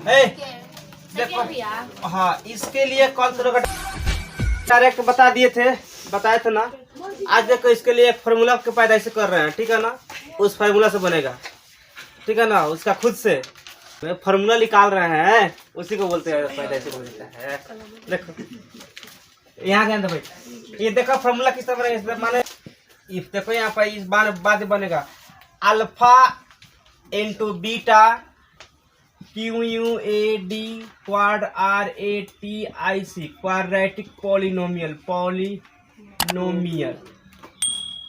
देखो हाँ, इसके लिए कॉल करो, डायरेक्ट बताए थे ना। आज देखो इसके लिए एक फार्मूला के पैदाइश कर रहे हैं, ठीक है ना। उस फार्मूला से बनेगा, ठीक है ना। उसका खुद से फार्मूला निकाल रहे हैं, उसी को बोलते हैं पैदाइश बोलते हैं। देखो यहाँ ध्यान दो भाई, ये देखो फार्मूला किस तरह बनेगा। माने देखो यहाँ पर इस बाद बनेगा alpha into beta QUAD quad RATIC quadratic polynomial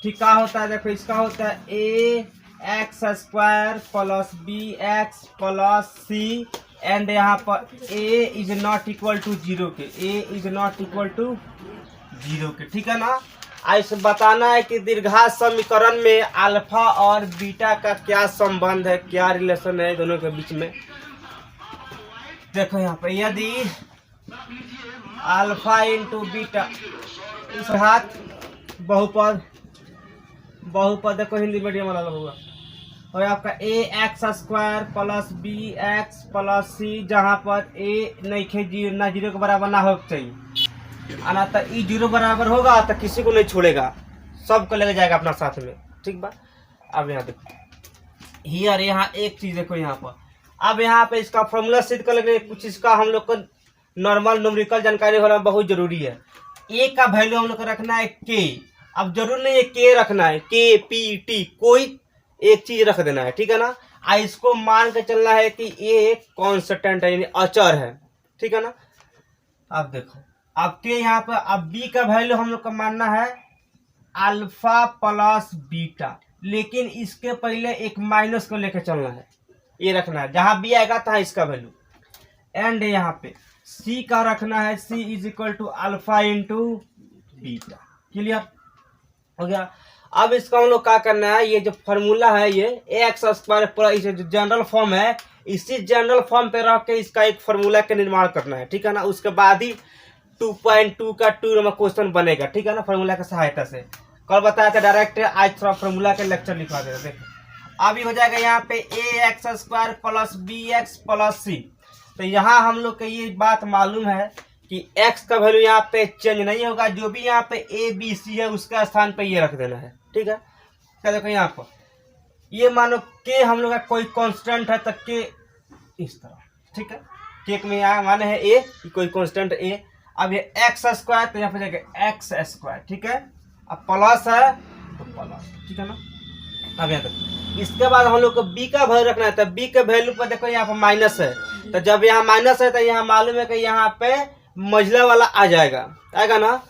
ठीक का होता है। देखो इसका होता है AX² plus BX plus C and यहाँ पर A is not equal to 0 के, A is not equal to 0 के, ठीक है ना। ऐसे बताना है कि दीर्घात समीकरण में अल्फा और बीटा का क्या संबंध है, क्या रिलेशन है दोनों के बीच में। देखो यहाँ पे यदि अल्फा इंटू बीटा इस हाथ बहुपद देखो हिंदी मीडियम वाला हुआ, और आपका AX² plus BX plus C, जहाँ पर A नहीं खे ना 0 के बराबर ना हो चाहिए, आना तो ई 0 बराबर होगा तो किसी को नहीं छोड़ेगा, सबको लेके जाएगा अपना साथ में, ठीक बा। अब यहाँ देखो हियर, यहाँ एक चीज देखो यहाँ पर, अब यहाँ पे इसका फॉर्मूला सिद्ध कर लगे। कुछ इसका हम लोग को नॉर्मल न्यूमेरिकल जानकारी होना बहुत जरूरी है। ए का वैल्यू हम लोग को रखना है के। अब जरूर नहीं है के रखना है, KPT कोई एक चीज रख देना है, ठीक है ना। इसको मान के चलना है कि ये एक कांस्टेंट है, यानी अचर है, ठीक है ना। अब देखो अब के यहाँ पर, अब बी का वैल्यू हम लोग को मानना है अल्फा प्लस बीटा, लेकिन इसके पहले एक माइनस को लेकर चलना है, ये रखना है। जहां बी आएगा था इसका वैल्यू, एंड यहाँ पे सी का रखना है C is equal to alpha into beta. Clear हो गया। अब इसका हम लोग क्या करना है, ये जो फॉर्मूला है ये AX² पर जो जनरल फॉर्म है, इसी जनरल फॉर्म पे रख के इसका एक फार्मूला का निर्माण करना है, ठीक है ना। उसके बाद ही 2.2 का 2 नंबर क्वेश्चन बनेगा, ठीक है ना, फार्मूला की सहायता से। कल बताया था डायरेक्ट, आज थोड़ा फार्मूला के लेक्चर लिखवा देगा। देखो अभी हो जाएगा यहाँ पे AX² plus BX plus C। तो यहाँ हम लोग को ये बात मालूम है कि x का वैल्यू यहाँ पे चेंज नहीं होगा, जो भी यहाँ पे ABC है उसका स्थान पे ये रख देना है, ठीक है। क्या देखो यहाँ पर ये मानो के हम लोग का कोई कांस्टेंट है, तो के इस तरह, ठीक है। के में यहाँ माने है A, कोई कांस्टेंट A। अब ये X² तो यहाँ पे जाएगा X², ठीक है। अब प्लस है तो प्लस, ठीक है ना। अब यहाँ तक इसके बाद हम लोग को b का वैल्यू रखना है, तो b के वैल्यू पर देखो यहाँ पर माइनस है, तो जब यहाँ माइनस है तो यहाँ मालूम है कि यहाँ पे मझला वाला आ जाएगा, आएगा ना।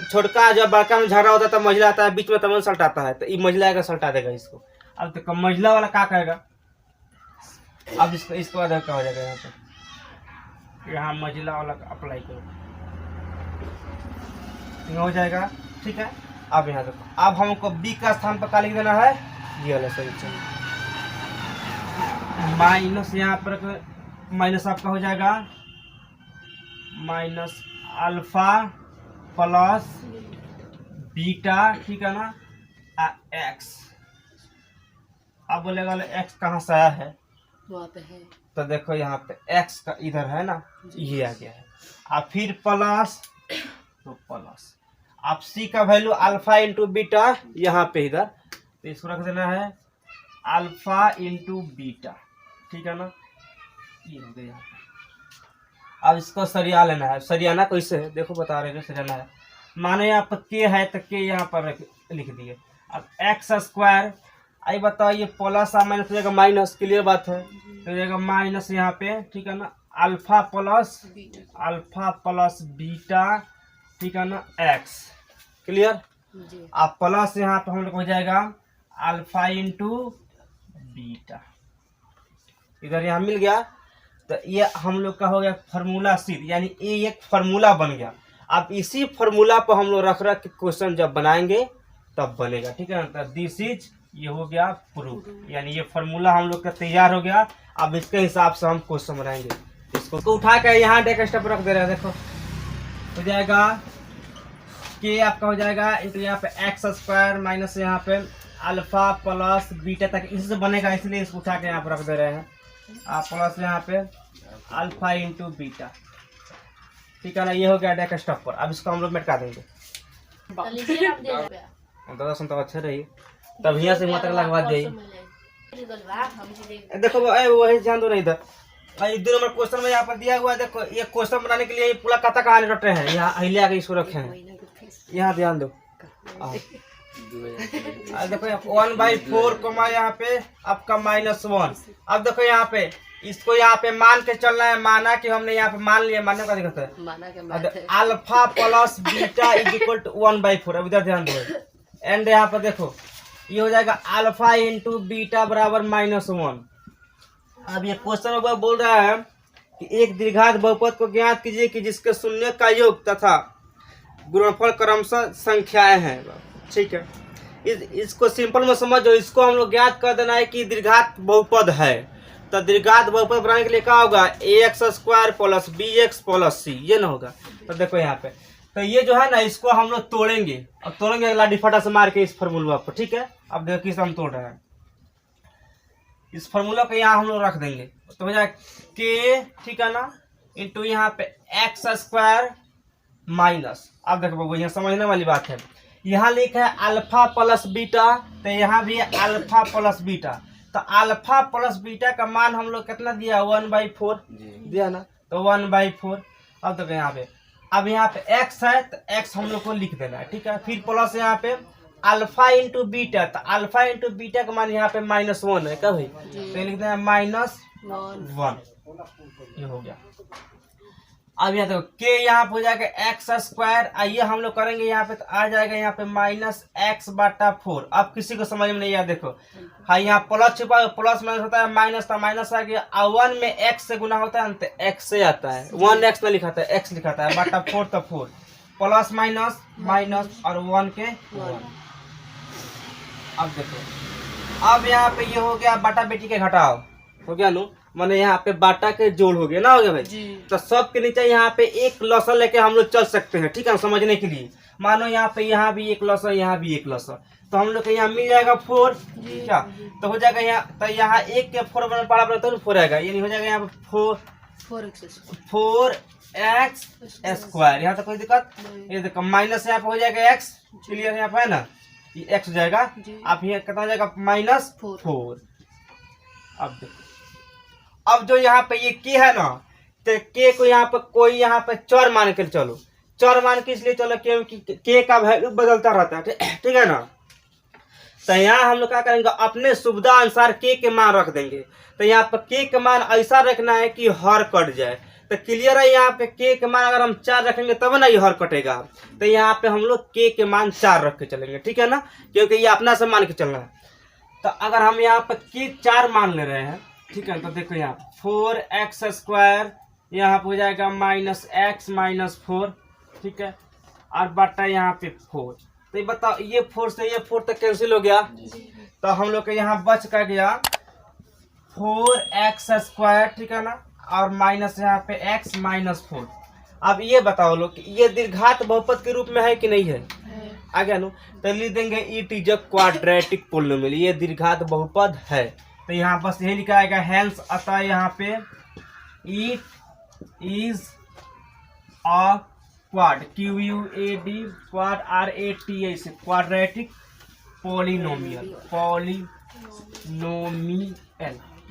छोटका जब बड़का में झगड़ा होता है तो मझला आता है, बीच में तमन सल्टाता है, तो ये मझला आएगा सल्टा देगा इसको। अब तो मझला वाला क्या कहेगा, अब इसको बाद क्या हो जाएगा, यहाँ मझला वाला अप्लाई करो, हो जाएगा, ठीक है। अब यहाँ देखो, अब हमको बी का स्थान पर क्या लिख देना है, ये वाला सही चलिए माइनस, यहाँ पर माइनस आपका हो जाएगा माइनस अल्फा प्लस बीटा, ठीक है ना, एक्स। अब बोलेगा एक्स कहाँ से आया है, वहाँ पे है, तो देखो यहाँ पे एक्स का इधर है ना, ये आ गया है। अब फिर प्लस तो प्लस, अब सी का वैल्यू अल्फा इंटू बीटा यहाँ पे इधर, तो इसको रख देना है अल्फा इंटू बीटा, ठीक है ना। ये हो गया यहाँ पे। अब इसको सरिया लेना है, सरियाना कैसे है देखो बता रहे हैं, सरियाना है माने यहाँ पर के है तो के यहाँ पर लिख दिए। अब X², आई बताओ ये प्लस आ माइनस हो जाएगा माइनस, क्लियर बात है, तो जाएगा माइनस यहाँ पे, ठीक है ना। अल्फा प्लस बीटा, ठीक है ना, एक्स, क्लियर। अब प्लस यहाँ पे हम लोग हो जाएगा अल्फा इंटू बीटा, इधर यहाँ मिल गया, तो ये हम लोग का हो गया फार्मूला सिद्ध, यानी ये एक फार्मूला बन गया। अब इसी फार्मूला पर हम लोग रख के क्वेश्चन जब बनाएंगे तब बनेगा, ठीक है ना। दिस इज, ये हो गया प्रूफ, यानी ये फार्मूला हम लोग का तैयार हो गया। अब इसके हिसाब से हम क्वेश्चन बनाएंगे। इसको तो उठा के यहाँ डेक स्टेप रख दे रहे हैं, देखो हो जाएगा के आपका हो जाएगा इंटू यहाँ पे x² माइनस यहाँ पे अल्फा प्लस बीटा तक इससे बनेगा, इसलिए इसको उठा के यहाँ पर रख दे रहे हैं। प्लस यहाँ पे अल्फा इंटू बीटा, ठीक है ना। ये हो गया डेस्कटॉप पर। अब इसको हम लोग मेटका देंगे। दादा सुन तो अच्छे रही, तब यहाँ से वहाँ तक लगवा दे। देखो वही ध्यान दो नहीं इधर। 2 नंबर क्वेश्चन में यहाँ पर दिया हुआ है, देखो ये क्वेश्चन बनाने के लिए पूरा कथा कहानी रट रहे हैं। यहाँ हिले आगे इसको रखे हैं, यहाँ ध्यान दो। देखो 1/4 कोमा यहाँ पे आपका -1। अब देखो यहाँ पे इसको यहाँ पे मान के चलना है। माना कि हमने यहाँ पे मान लिया, मानने का दिक्कत है। Alpha plus beta is equal to 1/4। अब इधर ध्यान दो एंड यहाँ पर देखो ये हो जाएगा अल्फा इंटू बीटा बराबर -1। अब ये क्वेश्चन में बोल रहा है कि एक द्विघात बहुपद को ज्ञात कीजिए कि जिसके शून्य का योग तथा गुणनफल क्रमशः संख्याएं हैं। ठीक है, इसको सिंपल में समझो। इसको हम लोग ज्ञात कर देना है कि द्विघात बहुपद है। तो द्विघात बहुपद बनाने के लिए क्या होगा, ax² plus bx plus c, ये ना होगा। तो देखो यहाँ पे तो ये जो है ना, इसको हम लोग तोड़ेंगे। अब तोड़ेंगे लाठी फटा से मार के इस फार्मूला पर। ठीक है, अब देखो किस हम तोड़ रहे हैं। इस फार्मूला को यहाँ हम लोग रख देंगे तो हो जाएगा k, ठीक है ना, इंटू यहाँ पे x² माइनस। अब देखो बाबू यहाँ समझने वाली बात है। यहाँ लिखा है अल्फा प्लस बीटा, तो यहाँ भी है अल्फा प्लस बीटा। तो अल्फा प्लस बीटा का मान हम लोग कितना दिया, 1/4 दिया ना, तो 1/4। अब देखो यहाँ पे, अब यहाँ पे x है तो x हम लोग को लिख देना है। ठीक है, फिर प्लस यहाँ पे अल्फा इंटू बीटा, तो अल्फा इंटू बीटा का मान यहाँ पे -1 है। क्या भाई, तो लिख देना -1। ये हो गया। अब यहाँ देखो k यहाँ पे हो जाएगा x²। आइए हम लोग करेंगे यहाँ पे, तो आ जाएगा यहाँ पे -x/4। अब किसी को समझ में नहीं आया, देखो हाँ यहाँ प्लस छुपा, प्लस माइनस होता है, माइनस था माइनस आ गया। 1 में x से गुना होता है तो x से आता है। 1x में लिखा था, x लिखाता है, बटा 4 तो 4, प्लस माइनस माइनस और 1 के 1। अब देखो अब यहाँ पे ये हो गया बाटा बेटी के घटाव हो गया नु, माने यहाँ पे बाटा के जोड़ हो गया ना, हो गया भाई। तो सब के नीचे यहाँ पे एक लॉसर लेके हम लोग चल सकते हैं। ठीक है, समझने के लिए मानो यहाँ पे यहाँ भी एक लॉसर, यहाँ भी एक लॉसर, तो हम लोग को यहाँ मिल जाएगा 4। क्या तो हो जाएगा यहाँ, तो यहाँ 1 के 4 पड़ा पड़ा तो 4 आएगा, यानी हो जाएगा यहाँ पे 4x²। यहाँ तक कोई दिक्कत ये देखो, माइनस यहाँ पे हो जाएगा x, क्लियर यहाँ पे है ना, ये x हो जाएगा। अब यहाँ कितना हो जाएगा -4। अब देखो अब जो यहाँ पे ये k है ना, तो k को यहाँ पे कोई यहाँ पे चर मान के चलो। चर मान के इसलिए चलो क्योंकि k का वैल्यू बदलता रहता है। ठीक है ना, तो यहाँ हम लोग क्या करेंगे, अपने सुविधा अनुसार k के मान रख देंगे। तो यहाँ पे k के मान ऐसा रखना है कि हर कट जाए। तो क्लियर है, यहाँ पे k के मान अगर हम 4 रखेंगे तब ना ये हर कटेगा। तो यहाँ पे हम लोग k के मान 4 रख के चलेंगे। ठीक है ना, क्योंकि ये अपना से मान के चलना है। तो अगर हम यहाँ पे k 4 मान ले रहे हैं, ठीक है, तो देखो यहाँ 4x², यहाँ पे हो जाएगा -x - 4। ठीक है, और बटा यहाँ पे 4। तो ये बताओ, ये 4 से ये 4 तक कैंसिल हो गया, तो हम लोग के यहाँ बच का गया 4x²। ठीक है ना, और माइनस यहाँ पे x - 4। अब ये बताओ लोग कि ये द्विघात बहुपद के रूप में है कि नहीं है, आ गया नो। तो लिख देंगे it is a quadratic polynomial, ये द्विघात बहुपद है। तो यहाँ बस यही लिखा आएगा हेंस, अतः यहाँ पे it is a quad, QUAD quad RAT से क्वाड्रेटिक पोलिनोमियल,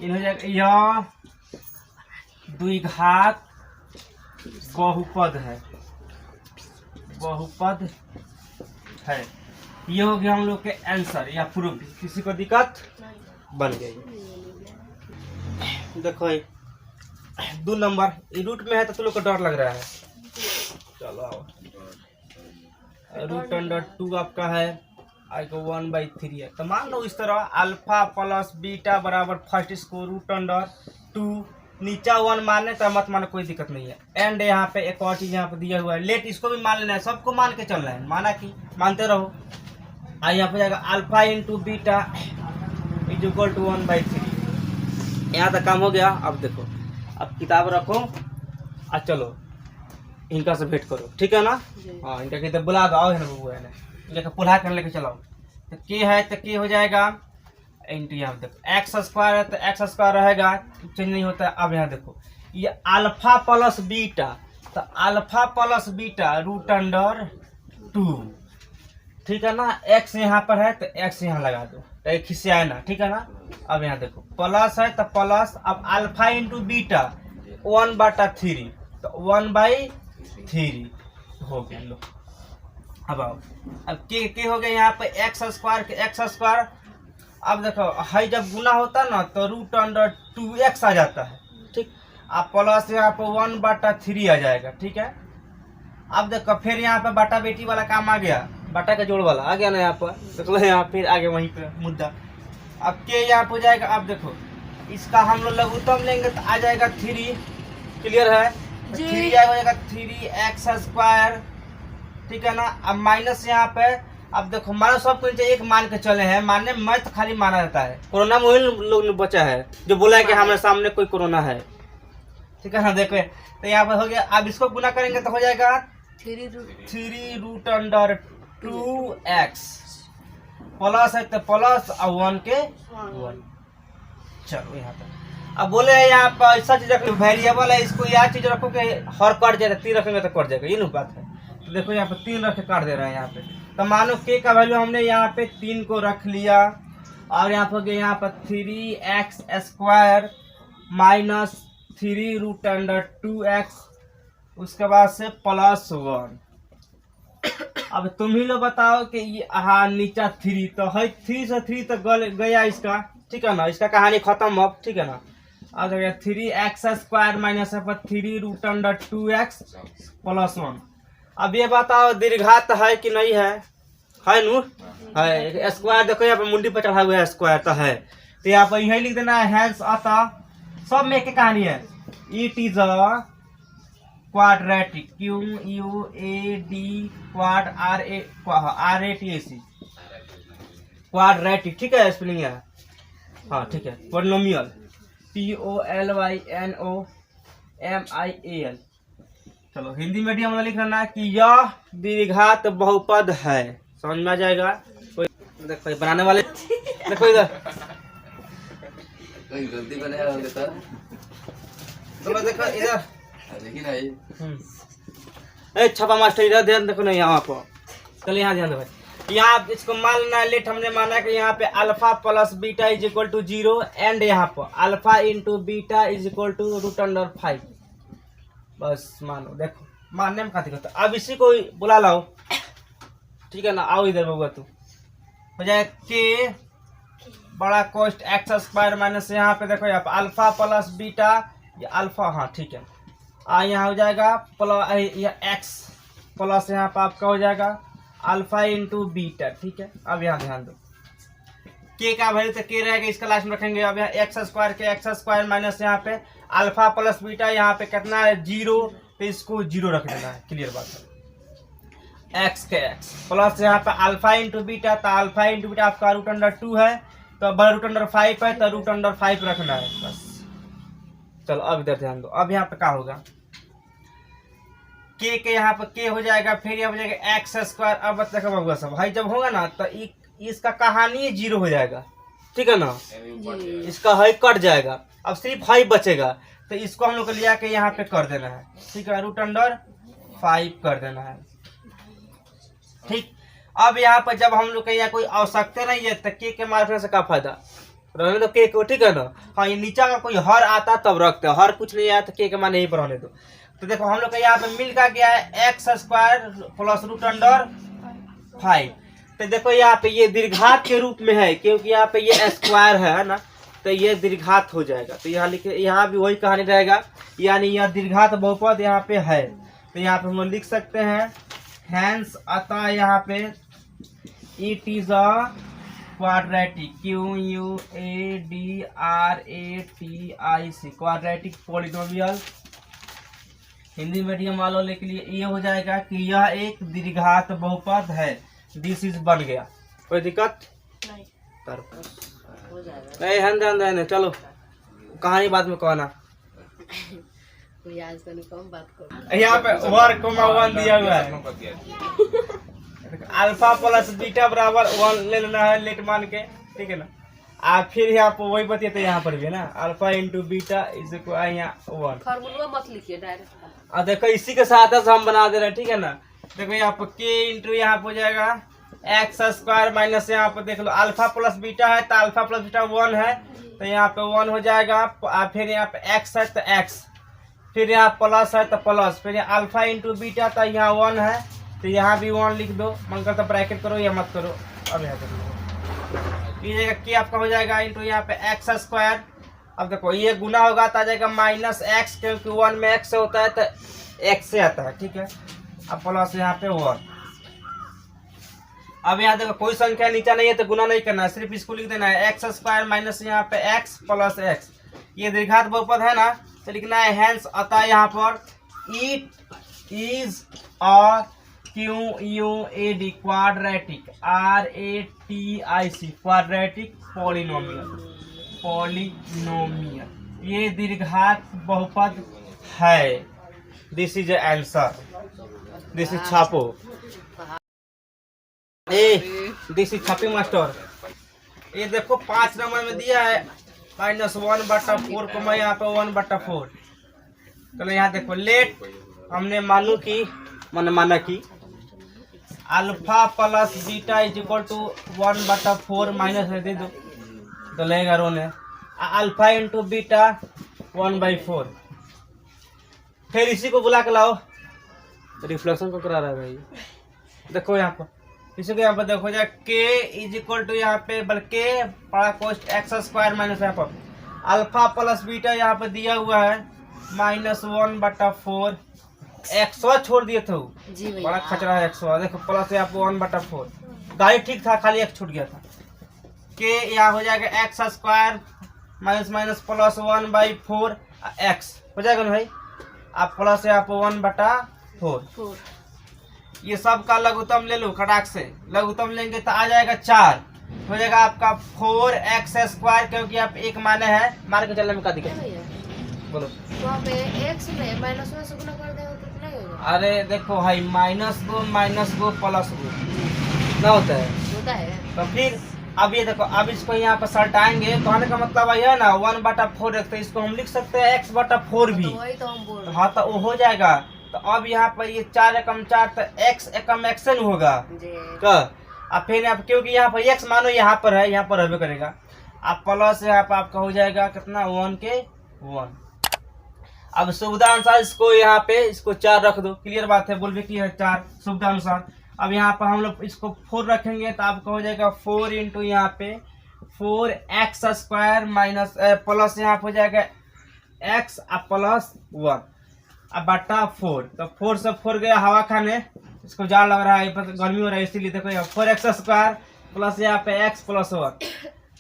ये हो जाएगा, यह द्विघात बहुपद है, बहुपद है। ये हो गया हम लोग के आंसर या प्रूफ। किसी को दिक्कत बन गई। देखो 2 नंबर रूट में है तो तुम लोग को डर लग रहा है। चलो आओ, √2 आपका है, आएगा 1/3 है। तो मान लो इस तरह अल्फा प्लस बीटा बराबर फर्स्ट इसको √2, नीचा 1 मानने तो मत मानो, कोई दिक्कत नहीं है। एंड यहाँ पे एक और चीज यहाँ पे दिया हुआ है, लेट इसको भी मान लेना है, सबको मान के चलना है, माना कि मानते रहो। यहाँ पे जाएगा alpha into beta is equal to 1/3। यहाँ तक काम हो गया। अब देखो, अब किताब रखो और चलो इनका से भेंट करो। ठीक है ना, हाँ इनका कहते बुला दो, आओ है ना बबू, है ना इनका पुल्हा कर लेके चलाओ। तो k है तो k हो जाएगा इंटू, यहाँ देखो x² है तो x² रहेगा, चेंज नहीं होता है। अब यहाँ देखो ये अल्फा प्लस बीटा, तो alpha plus beta root under 2, ठीक है ना। एक्स यहाँ पर है तो एक्स यहाँ लगा दो, तो एक हिस्से आए ना, ठीक है ना। अब यहाँ देखो प्लस है तो प्लस, अब अल्फा इंटू बीटा 1/3, तो 1/3 हो गया। लो अब आओ, अब के हो गया यहाँ पे एक्स स्क्वायर के एक्स स्क्वायर। अब देखो है जब गुना होता है ना तो रूट अंडर 2x आ जाता है, ठीक। अब प्लस यहाँ पे 1/3 आ जाएगा, ठीक है। अब देखो फिर यहाँ पे बाटा बेटी वाला काम आ गया, बाटा का जोड़ वाला आ गया ना यहाँ पर, देखो यहाँ फिर आगे वहीं पे मुद्दा। अब के यहाँ पे हो जाएगा, अब देखो इसका हम लोग लघुत्तम लेंगे तो आ जाएगा 3, क्लियर है। 3 आएगा 3x², ठीक है ना। अब माइनस यहाँ पे, अब देखो मानो सब कुछ एक मान के चले हैं, मानने में तो खाली माना रहता है। कोरोना में वही लोग बचा है जो बोला है कि हमारे सामने कोई कोरोना है, ठीक है ना। देखो तो यहाँ पे हो गया। अब इसको गुना करेंगे तो हो जाएगा 3 रूट अंडर 2x, प्लस है तो प्लस और 1 के 1। चलो यहाँ पे अब बोले यहाँ पर ऐसा चीज रखो वेरिएबल है, इसको यह चीज रखो कि हर कट जाएगा, 3 रखेंगे तो कट जाएगा, ये ना बात है। तो देखो यहाँ पे 3 रख के काट दे रहे हैं यहाँ पे। तो मानो के का वैल्यू हमने यहाँ पे 3 को रख लिया, और यहाँ पर यहाँ पर 3x² minus 3 root under 2x, उसके बाद से प्लस 1। अब तुम ही लोग बताओ कि ये हाँ नीचा 3 तो है, 3 से 3 तो गया इसका, ठीक है ना। इसका कहानी खत्म अब, ठीक है ना। अब 3x² minus 3 root under 2x plus 1। अब ये बताओ दीर्घात है कि नहीं है, है नू है। स्क्वायर देखो यहाँ पे मुंडी पर चढ़ा हुआ है, स्क्वायर तो है, तो यहाँ पर यही लिख देना है। हैंस अतः सब में एक कहानी है, it is a quadratic, QUAD quad RATAC quadratic, ठीक है। स्पेलिंग है हाँ, ठीक है। Polynomial POLYNOMIAL। चलो हिंदी मीडियम में लिख लेना कि यह द्विघात बहुपद है, समझ में आ जाएगा। कोई देखो बनाने वाले देखो इधर गलती बनाया होगा, चलो देखो इधर लेकिन आई छपा मास्टर इधर ध्यान देखो ना यहाँ पर। चलो यहाँ ध्यान दो भाई, यहाँ इसको मान लेना लेट हमने माना कि यहाँ पे alpha plus beta is equal to 0 and यहाँ पर alpha into beta is equal to root under 5। बस मानो, देखो मानने में खाती करता। अब इसी को बुला लाओ, ठीक है ना। आओ इधर बउआ, तू हो जाए के बड़ा कोस्ट x² माइनस यहाँ पे देखो यहाँ पे अल्फा प्लस बीटा, ये अल्फा हाँ ठीक है। यहाँ हो जाएगा प्लस x प्लस यहाँ पे आपका हो जाएगा अल्फा इंटू बीटा, ठीक है। अब यहाँ ध्यान दो के का वैल्यू तो के रहेगा, इसका लास्ट में रखेंगे। अब यहाँ x² के x² माइनस यहाँ पे अल्फा प्लस बीटा, यहाँ पे कितना है 0, तो इसको 0 रख देना है, क्लियर बात है। x के x प्लस यहाँ पे अल्फा इंटू बीटा, तो अल्फा इंटू बीटा आपका रूट अंडर 2 है, तो बड़ा रूट अंडर 5 है, तो रूट अंडर 5 रखना है बस। चलो अब इधर ध्यान दो, अब यहाँ पे क्या होगा के यहाँ पे के हो जाएगा, फिर यहाँ हो जाएगा x²। अब देखो बबुआ सब भाई जब होगा ना तो इसका कहानी 0 हो जाएगा, ठीक है ना। इसका है कट जाएगा, अब सिर्फ हाई बचेगा, तो इसको हम लोग को लिया के यहाँ पे कर देना है, ठीक है। रूट अंडर 5 कर देना है, ठीक। अब यहाँ पर जब हम लोग के यहाँ कोई आवश्यकता नहीं है तो के मारने से क्या फायदा, रहने दो के को, ठीक है ना। हाँ ये नीचा का कोई हर आता तब रखते, हर कुछ नहीं आया तो के मान यहीं पर रहने दो। तो देखो हम लोग का यहाँ पे मिल का गया है x² प्लस रूट अंडर 5। तो देखो यहाँ पे ये दीर्घात के रूप में है, क्योंकि यहाँ पे ये स्क्वायर है ना, तो ये दीर्घात हो जाएगा। तो यहाँ लिखे, यहाँ भी वही कहानी रहेगा, यानी यह दीर्घात बहुपद यहाँ पे है। तो यहाँ पे हम लोग लिख सकते हैं हैंस अतः यहाँ पे it is a quadratic, QUADRATIC quadratic polynomial. Hindi medium वालों के लिए ये हो जाएगा कि यह एक दीर्घात बहुपद है। दिस इज बन गया, कोई दिक्कत नहीं है। चलो कहानी बाद में कहना। यहाँ पे वर्क को 1 दिया हुआ है, अल्फा प्लस बीटा बराबर 1 ले लेना है लेट मान के, ठीक है ना। आप फिर यहाँ पर वही बतिए तो यहाँ पर भी है ना, अल्फा इंटू बीटा इज यहाँ 1। फार्मूला मत लिखिए डायरेक्ट। और देखो इसी के साथ हम बना दे रहे हैं, ठीक है ना। देखो यहाँ पर के इंटू यहाँ पर हो जाएगा एक्स स्क्वायर माइनस यहाँ पर देख लो अल्फा प्लस बीटा है तो अल्फा प्लस बीटा 1 है तो यहाँ पे 1 हो जाएगा। फिर यहाँ पे एक्स है तो एक्स, फिर यहाँ प्लस है तो प्लस, फिर यहाँ अल्फा इंटू बीटा तो यहाँ 1 है तो यहाँ भी 1 लिख दो। मन करता ब्रैकेट करो या मत करो। अब यहाँ कर लीजिएगा कि आपका हो जाएगा इंटू यहाँ पे एक्स स्क्वायर। अब देखो ये गुना होगा तो आ जाएगा माइनस एक्स, क्योंकि 1 में एक्स होता है तो एक्स से आता है, ठीक है। अब प्लस यहाँ पे 1। अब यहाँ देखो कोई संख्या नीचा नहीं है तो गुना नहीं करना है, सिर्फ इसको लिख देना है एक्स स्क्वायर माइनस यहाँ पे एक्स प्लस एक्स। ये द्विघात बहुपद है ना तो लिखना है हेंस अतः यहाँ पर it is a QUAD quadratic RATIC quadratic polynomial ये द्विघात बहुपद है। This is answer, this is छापो दिस इज छापी मास्टर। ये देखो 5 नंबर में दिया है -1/4 को मैं यहाँ पे 1/4। चलो यहाँ देखो लेट हमने माना कि alpha plus beta is equal to 1/4 minus दे दो तो लेगा रोने अल्फा इंटू बीटा 1/4। फिर इसी को बुला के लाओ, रिफ्लेक्शन को करा रहा है भाई। देखो यहाँ पर इसी को यहाँ पर देखो जाए के इज इक्वल टू यहाँ पे बल्कि बड़ा कोस्ट एक्स स्क्वायर माइनस यहाँ पर अल्फा प्लस बीटा यहाँ पे दिया हुआ है -1/4। एक्सवा छोड़ दिए थे बड़ा खचरा है एक्सवा। देखो प्लस यहाँ पे 1/4 गाड़ी ठीक था, खाली एक्स छूट गया था। के यहाँ हो जाएगा x square minus plus 1/4 x हो जाएगा ना भाई। आप प्लस यहाँ पे 1/4 ये सब का लघुत्तम ले लो खटाक से। लघुत्तम लेंगे तो आ जाएगा 4 हो जाएगा आपका 4x², क्योंकि आप एक माने हैं मार के चलने में क्या दिक्कत है बोलो। तो आप x में माइनस में से गुना कर देंगे तो कितना होगा? अरे देखो भाई -2 प्लस 2 कितना होता है तो फिर अब ये देखो अब इसको यहाँ पर सल्टाएंगे तो आने का मतलब है ना 1/4 तो इसको हम लिख सकते हैं x/4 भी। वही तो हम बोल रहे हाँ तो वो हो जाएगा। तो अब यहाँ पर ये 4 एकम 4 तो x एकम xn होगा तो अब फिर आप क्योंकि यहाँ पर x मानो यहाँ पर है, यहाँ पर रहबे करेगा। अब प्लस यहाँ पर आपका हो जाएगा कितना 1 के 1। अब सुविधा अनुसार इसको यहाँ पे इसको 4 रख दो, क्लियर बात है, बोल भी की है 4 सुविधा अनुसार। अब यहाँ पर हम लोग इसको 4 रखेंगे तो आपका हो जाएगा 4 इंटू यहाँ पे 4x² माइनस प्लस यहाँ पे हो जाएगा x प्लस 1 अब बटा 4। तो 4 से 4 गया हवा खाने, इसको जाड़ लग रहा है गर्मी हो रहा है इसीलिए देखो यहाँ 4x² प्लस यहाँ पे x प्लस 1।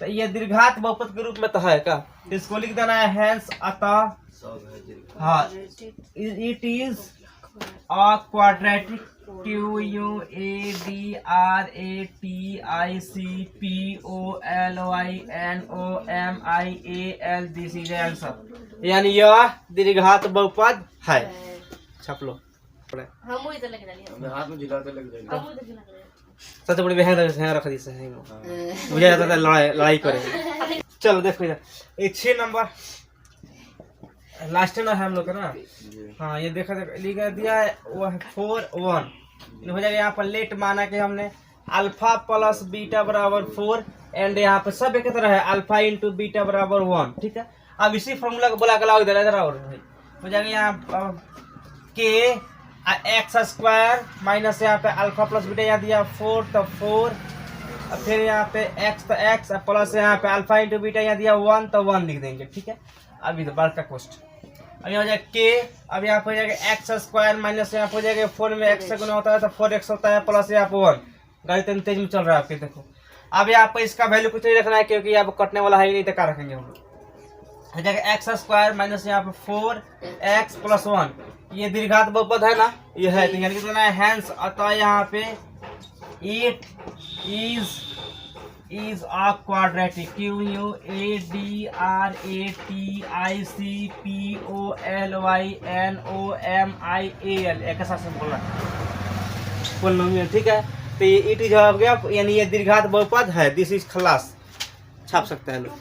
तो ये दीर्घात बहुपद के रूप में तो है का, इसको लिख देना है हेंस अतः हाँ it is a quadratic QUADRATICPOLYNOMIAL this is answer, यानी यह दीर्घात बहुपद है। छाप लो हम वही तो लिख रहे मैं हाथ में झिलाते लग जाएगा। हम वही तो लिख रहे सबसे बड़ी बहन रख दी से मुझे जाता था लड़ाई करे। चलो देखो इधर ये 6 नंबर लास्ट में है हम लोग का ना। हाँ ये देखा लिखा दिया है वो है 4 1 हो जाएगा। यहाँ पर लेट माना कि हमने अल्फा प्लस बीटा बराबर 4 एंड यहाँ पर सब एक तरह है अल्फा इंटू बीटा बराबर 1, ठीक है। अब इसी फॉर्मूला को बोला के लाओ इधर और हो जाएगा यहाँ के x² माइनस यहाँ पे अल्फा प्लस बीटा यहाँ दिया 4 तो 4 फिर यहाँ पे x तो x प्लस यहाँ पे अल्फा इंटू बीटा यहाँ दिया 1 तो 1 लिख देंगे, ठीक है। अभी तो बार का क्वेश्चन अब यहाँ हो जाएगा के, अब यहाँ पे हो जाएगा x² माइनस यहाँ पे हो जाएगा 4 में x से गुना होता है तो 4x होता है प्लस यहाँ पे 1। गाड़ी तो तेज में चल रहा है आपके देखो। अब यहाँ पे इसका वैल्यू कुछ नहीं रखना है क्योंकि यहाँ पे कटने वाला है ही नहीं तो क्या रखेंगे हम लोग। हो जाएगा x² माइनस यहाँ पे 4x प्लस 1 ये दीर्घात बहुपद है ना, ये है तो यानी कि है हेंस अतः यहाँ पे it is a quadratic QUADRATICPOLYNOMIAL एक साथ से बोलना पॉलिनोमियल, ठीक है। तो ये इट इज हो गया यानी ये दीर्घात बहुपद है। दिस इज खलास छाप सकता है लोग।